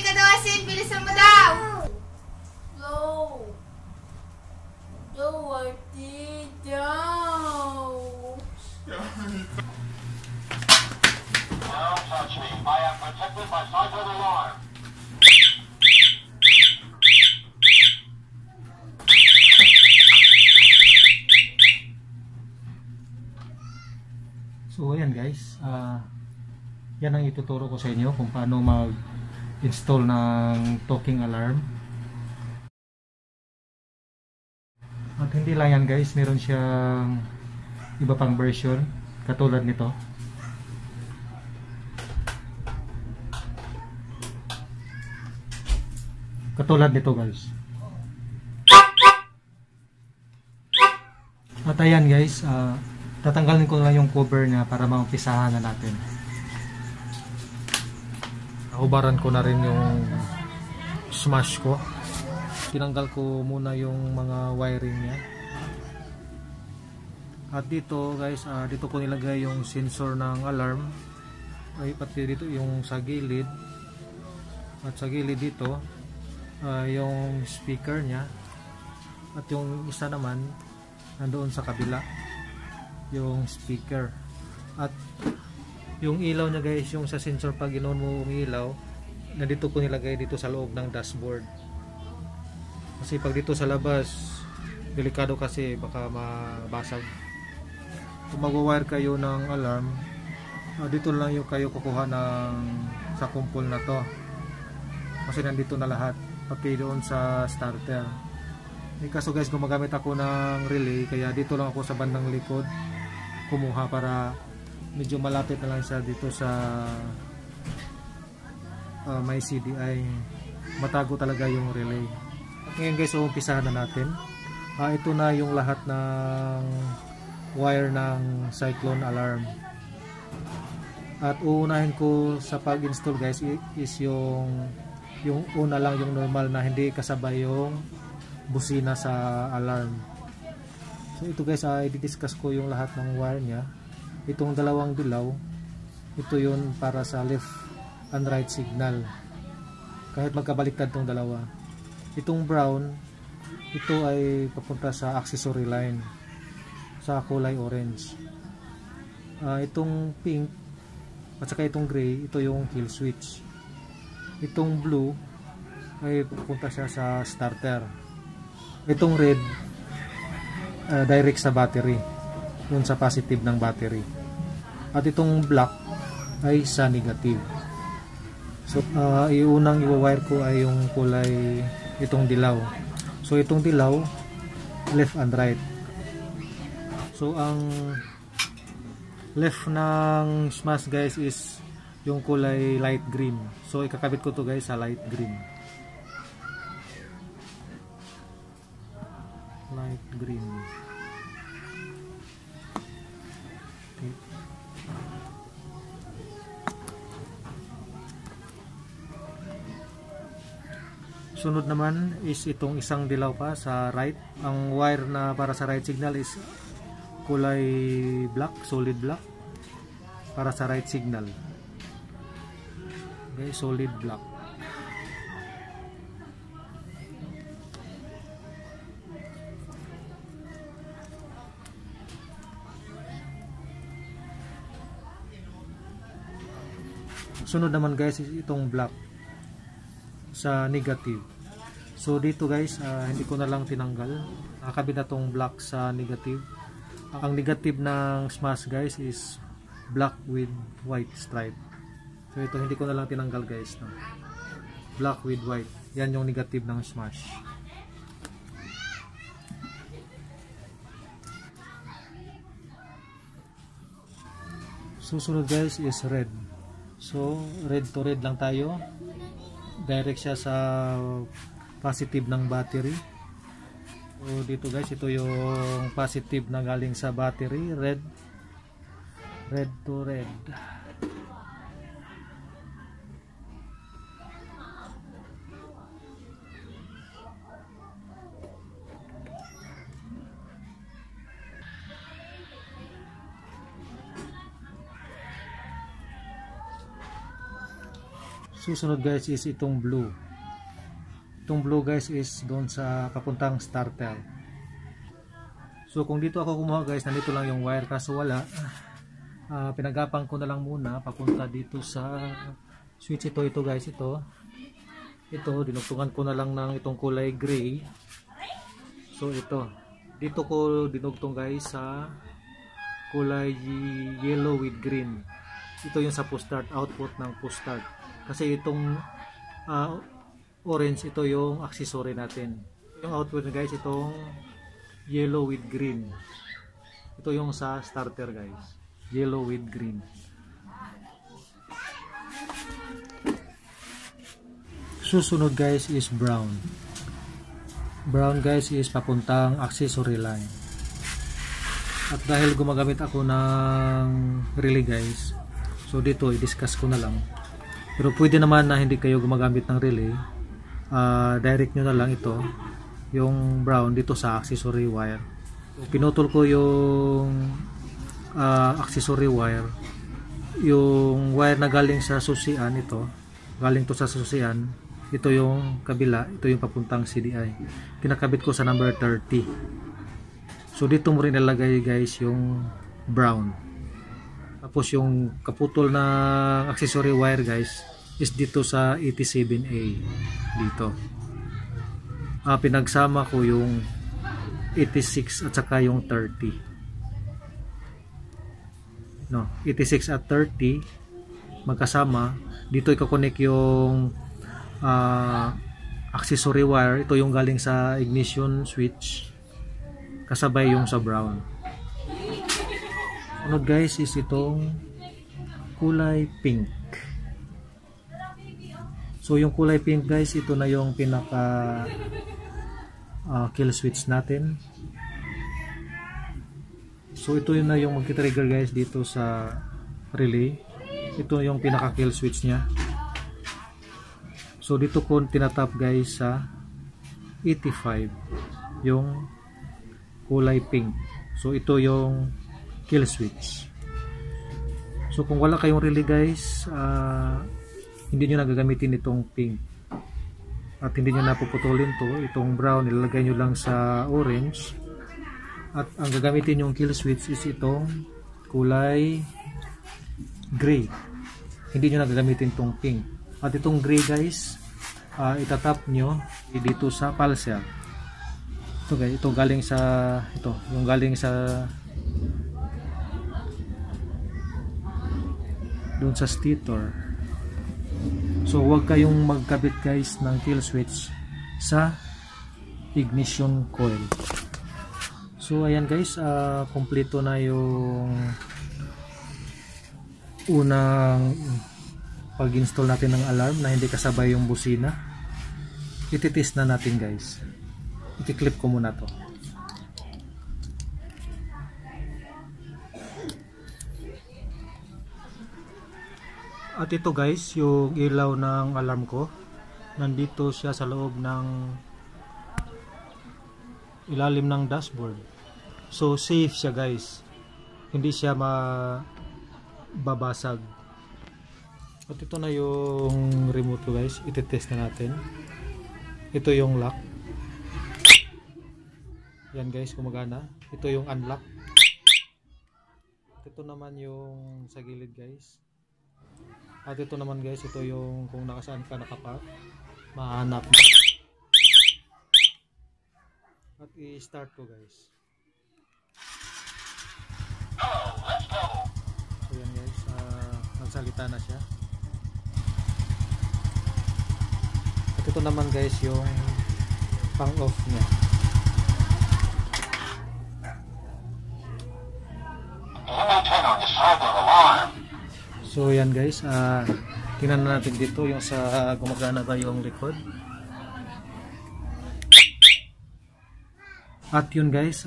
ka daw, Asin. Bilisan mo daw. Go! Go, Artie! Go! Don't touch me. I am protected by silent alarm. So ayan guys, yan ang ituturo ko sa inyo kung paano mag-install ng talking alarm. At hindi lang yan guys, meron siyang iba pang version katulad nito. Katulad nito guys. At ayan guys, tatanggalin ko lang yung cover niya para maumpisahan na natin. Nahubaran ko na rin yung smash ko. Tinanggal ko muna yung mga wiring niya. At dito guys, dito ko nilagay yung sensor ng alarm. Ay pati dito yung sa gilid. At sa gilid dito, yung speaker niya. At yung isa naman nandoon sa kabila, yung speaker. At yung ilaw niya guys, yung sa sensor pag ginoon mo umilaw, na dito ko nilagay dito sa loob ng dashboard. Kasi pag dito sa labas, delikado kasi baka mabasag. Kung mag-wire kayo ng alarm, dito lang yung kayo kukuha ng sa kumpol na to. Kasi nandito na lahat, pati doon sa starter. Kaso guys, gumagamit ako ng relay, kaya dito lang ako sa bandang likod kumuha para medyo malapit na lang siya dito sa may CDI. Matago talaga yung relay. At ngayon guys, umpisahan na natin. Ito na yung lahat ng wire ng cyclone alarm. At uunahin ko sa pag-install guys is yung una lang, yung normal na hindi kasabay yung busina sa alarm. So ito guys, i-discuss ko yung lahat ng wire nya. Itong dalawang dilaw, ito yun para sa left and right signal, kahit magkabaliktad tong dalawa. Itong brown, ito ay papunta sa accessory line sa kulay orange. Itong pink at saka itong gray, ito yung kill switch. Itong blue ay papunta siya sa starter. Itong red, direct sa battery, yun sa positive ng battery. At itong black ay sa negative. So iunang i-wire ko ay yung kulay, itong dilaw. So itong dilaw, left and right. So ang left ng smash guys is yung kulay light green. So ikakabit ko to guys sa light green. Light green. Okay. Sunod naman is itong isang dilaw pa sa right. Ang wire na para sa right signal is kulay black, solid black, para sa right signal. Okay, solid black. Sunod naman guys is itong black sa negative. So dito guys, hindi ko na lang tinanggal. Nakakabit na tong black sa negative. Ang negative ng smash guys is black with white stripe. So ito hindi ko na lang tinanggal guys, no? Black with white. Yan yung negative ng smash. Susunod guys is red. So red to red lang tayo. Direct siya sa positive ng battery. So dito guys, ito yung positive na galing sa battery, red. Red to red. Susunod guys is itong blue. Itong blue guys is doon sa papuntang starter. So kung dito ako kumuha guys, nandito lang yung wire kaso wala. Pinagapang ko na lang muna papunta dito sa switch. Ito guys, ito dinugtungan ko na lang ng itong kulay gray. So ito, dito ko dinugtong guys sa kulay yellow with green. Ito yung sa push start, output ng push start. Kasi itong orange, ito yung accessory natin. Yung output guys, itong yellow with green. Ito yung sa starter guys, yellow with green. Susunod guys is brown. Brown guys is papuntang accessory line. At dahil gumagamit ako ng relay guys, so dito i-discuss ko na lang. Pero pwede naman na hindi kayo gumagamit ng relay, direct nyo na lang ito, yung brown dito sa accessory wire. So, pinutol ko yung accessory wire, yung wire na galing sa susian, ito galing to sa susian, ito yung kabila, ito yung papuntang CDI. Kinakabit ko sa number 30. So dito mo rin nilagay guys yung brown. Tapos yung kaputol na accessory wire guys is dito sa 87A dito. Pinagsama ko yung 86 at saka yung 30. No, 86 at 30 magkasama. Dito iko-connect yung accessory wire. Ito yung galing sa ignition switch kasabay yung sa brown. Sunod guys is itong kulay pink. So yung kulay pink guys, ito na yung pinaka kill switch natin. So ito yun na yung magti-trigger guys dito sa relay. Ito yung pinaka kill switch nya. So dito ko tinatap guys sa 85 yung kulay pink. So ito yung kill switch. So kung wala kayong relay guys, hindi nyo nagagamitin itong pink at hindi nyo napuputulin to. Itong brown ilalagay nyo lang sa orange, at ang gagamitin yung kill switch is itong kulay gray. Hindi nyo nagagamitin itong pink. At itong gray guys, itatap nyo dito sa pulser. Ito guys, ito galing sa yung galing sa doon sa stator. So huwag kayong magkabit guys ng kill switch sa ignition coil. So ayan guys, kompleto na yung unang pag-install natin ng alarm na hindi kasabay yung busina. Ititest na natin guys. I-clip ko muna to. At ito guys, yung ilaw ng alarm ko. Nandito siya sa loob ng ilalim ng dashboard. So safe siya guys. Hindi siya mababasag. At ito na yung remote ko guys. Ititest na natin. Ito yung lock. Yan guys, gumagana. Ito yung unlock. At ito naman yung sa gilid guys. At ito naman guys, ito yung kung nakasaan ka nakapark, mahanap mo. At i-start ko guys. So yan guys, nagsalita na siya. At ito naman guys yung pang off niya. So yan guys, tingnan na natin dito yung sa gumagana ba yung likod. At yun guys,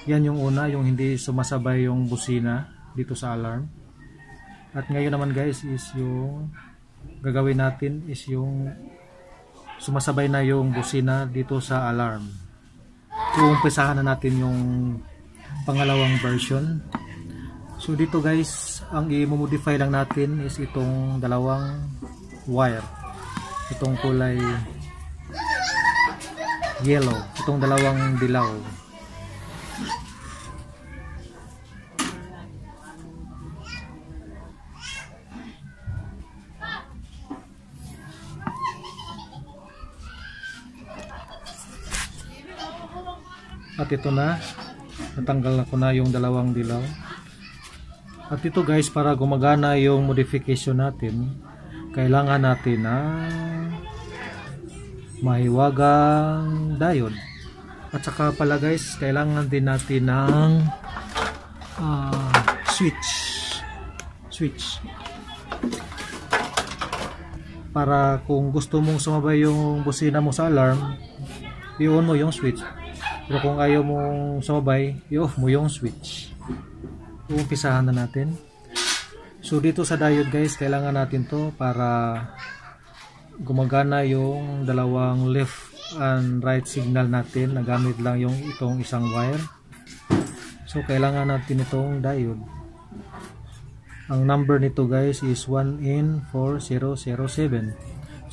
yan yung una, yung hindi sumasabay yung busina dito sa alarm. At ngayon naman guys is yung gagawin natin is yung sumasabay na yung busina dito sa alarm. Uumpisahan na natin yung pangalawang version. So dito guys, ang i-modify lang natin is itong dalawang wire. Itong kulay yellow, itong dalawang dilaw. At ito na, natanggal ko na yung dalawang dilaw. At ito guys, para gumagana yung modification natin, kailangan natin na mahiwagang diode. At saka pala guys, kailangan din natin ng switch. Para kung gusto mong sumabay yung busina mo sa alarm, i-on mo yung switch. Pero kung ayaw mong sumabay, i-off mo yung switch. Uumpisahan na natin. So dito sa diode guys, kailangan natin to para gumagana yung dalawang left and right signal natin. Nagamit lang yung itong isang wire. So kailangan natin itong diode. Ang number nito guys is 1N4007.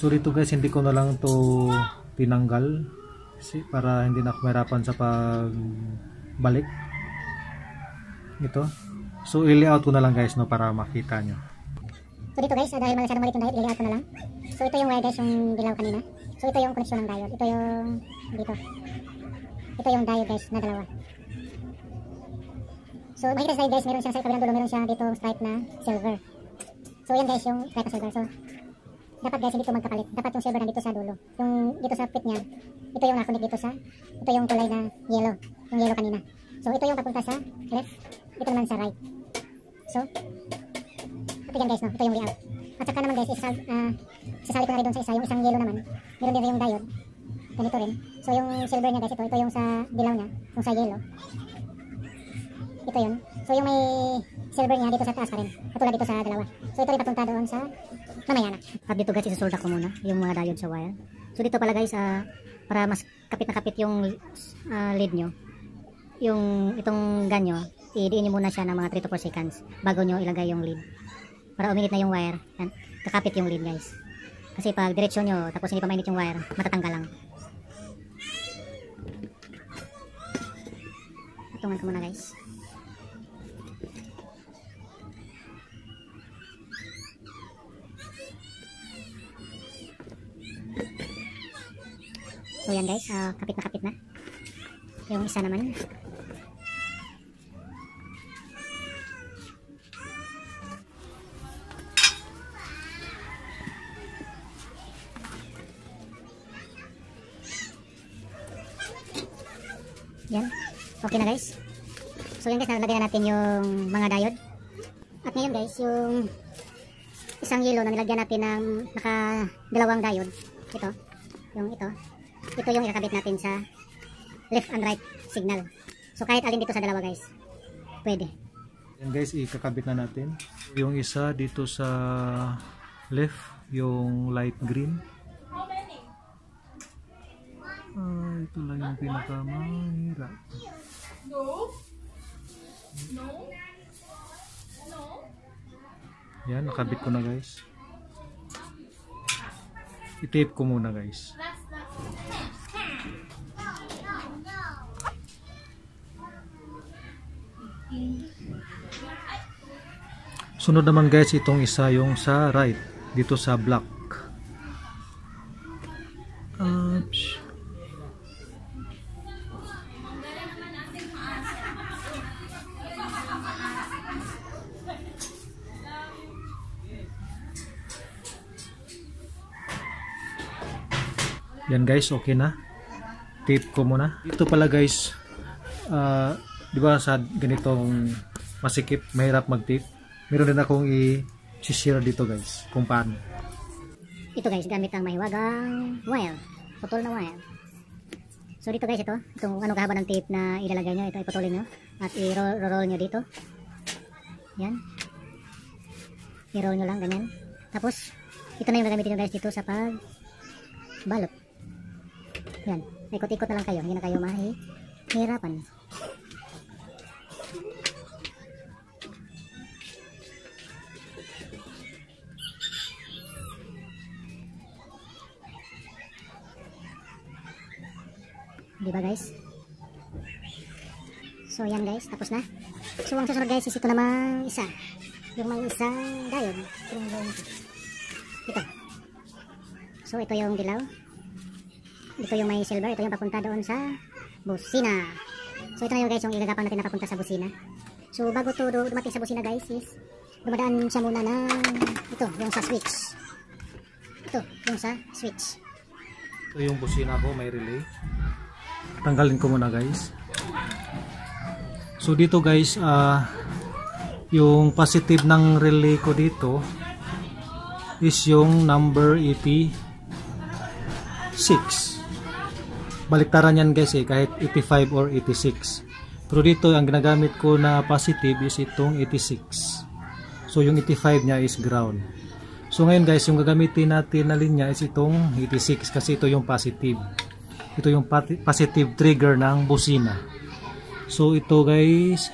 So dito guys, hindi ko na lang to tinanggal para hindi na ako mahirapan sa pagbalik ito. So i-layout ko na lang guys, no, para makita nyo. So dito guys, dahil masyadong maliit yung diode, i-layout ko na lang. So ito yung wire guys, yung dilaw kanina. So ito yung connection ng diode. Ito yung dito. Ito yung diode guys na dalawa. So makikita sa diode guys, meron siyang sa kabilang dulo, meron siyang dito stripe na silver. So yan guys, yung stripe na silver. So dapat guys, hindi ito magkapalit. Dapat yung silver nandito sa dulo. Yung dito sa pit niya, ito yung nakakunik dito sa, ito yung kulay na yellow. Yung yellow kanina. So ito yung papunta sa left, ito naman sa right. So ito yan guys, no? Ito yung layout. At saka naman guys, sasali ko na rin doon sa isa, yung isang yellow naman. Meron din yung diode. Ganito rin. So yung silver niya guys, ito yung sa dilaw niya, yung sa yellow. Ito yun. So yung may silver niya dito sa taas pa rin, katulad dito sa dalawa. So ito rin papunta doon sa mamaya na. At dito guys, isasolda ko muna yung mga diode sa wire. So dito pala guys, para mas kapit na kapit yung lead nyo, yung itong gun nyo, i-diin nyo muna siya ng mga 3 to 4 seconds bago nyo ilagay yung lead. Para uminit na yung wire, yan, kakapit yung lead guys. Kasi pag diretsyo nyo, tapos hindi pa mainit yung wire, matatanggal lang. Patungan ko muna guys. So yan guys, kapit na yung isa naman. Yan, okay na guys. So yan guys, nalagyan na natin yung mga diode. At ngayon guys, yung isang yellow na nilagyan natin ng dalawang diode, ito yung ikakabit natin sa left and right signal. So kahit alin dito sa dalawa guys, pwede. Yan guys, ikakabit na natin. Yung isa dito sa left, yung light green. Ito lang yung pinakamahirap. Yan, nakabit ko na guys. I-tape ko muna guys. Sunod naman guys, itong isa yung sa right, dito sa black. Ouch. Yan guys, okay na. Tape ko muna. Ito pala guys, di ba sa ganitong masikip, mahirap mag-tape. Meron din akong i-share dito guys, kung paano. Ito guys, gamit ang mahiwagang wire, putol na wire. So dito guys, itong ano kahaba ng tape na ilalagay nyo, ito iputulin nyo at i-roll nyo dito. Yan. I-roll nyo lang, ganyan. Tapos, ito na yung gagamitin nyo guys dito sa pag-balot. Yan, ikot-ikot na lang kayo, hindi na kayo mahihirapan. Diba guys? So yan guys, tapos na. So ang susunod guys is ito naman isa. Yung may isang diode. Ito. So ito yung dilaw. Ito yung may silver. Ito yung papunta doon sa busina. So ito na yung guys yung igagapang natin na papunta sa busina. So bago to dumating sa busina guys is dumadaan siya muna ng ito, yung sa switch. Ito, yung sa switch. Ito yung busina ko, may relay. Tanggalin ko muna guys. So dito guys, yung positive ng relay ko dito is yung number 86. Baliktaran yan guys kahit 85 or 86. Pero dito ang ginagamit ko na positive is itong 86. So yung 85 niya is ground. So ngayon guys, yung gagamitin natin na linya is itong 86 kasi ito yung positive. Ito yung positive trigger ng busina. So ito guys,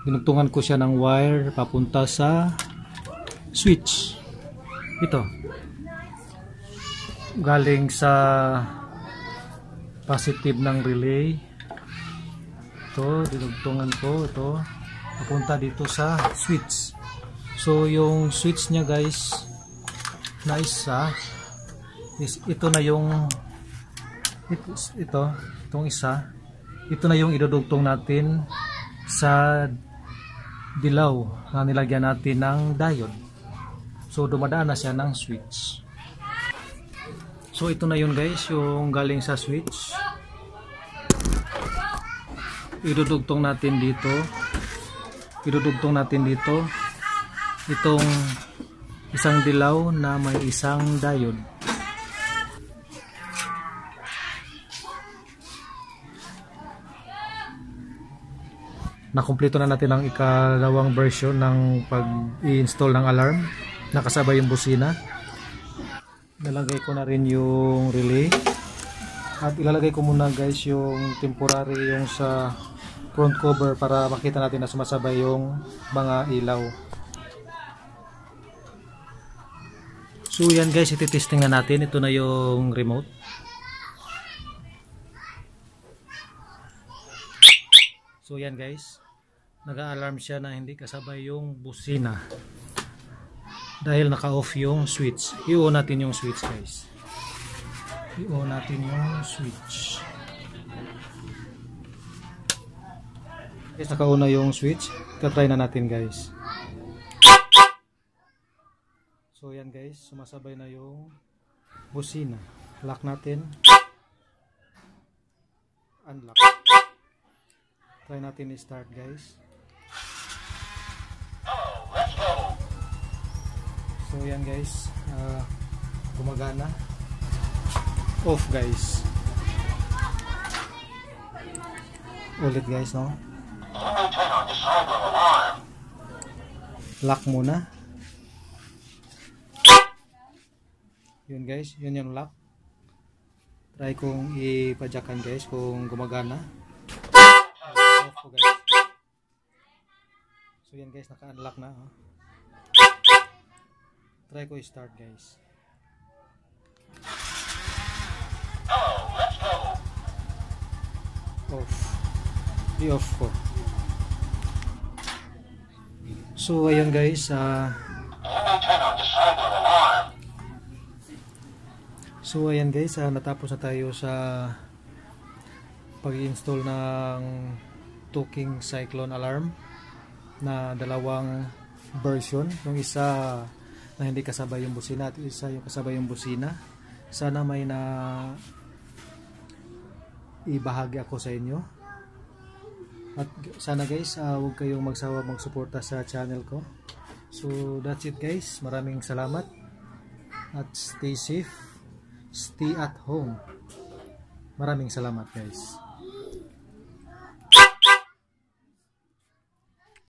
dinugtungan ko siya ng wire papunta sa switch. Ito. Galing sa positive ng relay. Ito, dinugtungan ko ito papunta dito sa switch. So yung switch niya guys na isa is ito na yung itong isa. Ito na yung idudugtong natin sa dilaw na nilagyan natin ng diode. So dumadaan na siya ng switch. So ito na yun guys, yung galing sa switch. Idudugtong natin dito. Idudugtong natin dito itong isang dilaw na may isang diode. Nakumpleto na natin ang ikalawang version ng pag-i-install ng alarm. Nakasabay yung busina. Nalagay ko na rin yung relay. At ilalagay ko muna guys yung temporary yung sa front cover para makita natin na sumasabay yung mga ilaw. So yan guys, ititesting na natin. Ito na yung remote. So yan guys, nag-a-alarm siya na hindi kasabay yung busina dahil naka-off yung switch. I-on natin yung switch guys. I-on natin yung switch. Guys, naka-on na yung switch. Try na natin guys. So yan guys, sumasabay na yung busina. Lock natin. Unlock. Try natin i-start guys. So yan guys, gumagana. Off guys. Ulit guys, no? Lock muna. Yun guys, yun yung lock. Try kong ipadyakan guys kung gumagana. Off ko guys. So yan guys, naka-unlock na. Try ko i-start guys. Off. I-off ko. So ayun guys, natapos na tayo sa pag-i-install ng Tuking Cyclone alarm na dalawang version. Yung isa na hindi kasabay yung busina at isa yung kasabay yung busina. Sana may na ibahagi ako sa inyo. At sana guys, huwag kayong magsawa magsuporta sa channel ko. So that's it guys. Maraming salamat. At stay safe. Stay at home. Maraming salamat guys.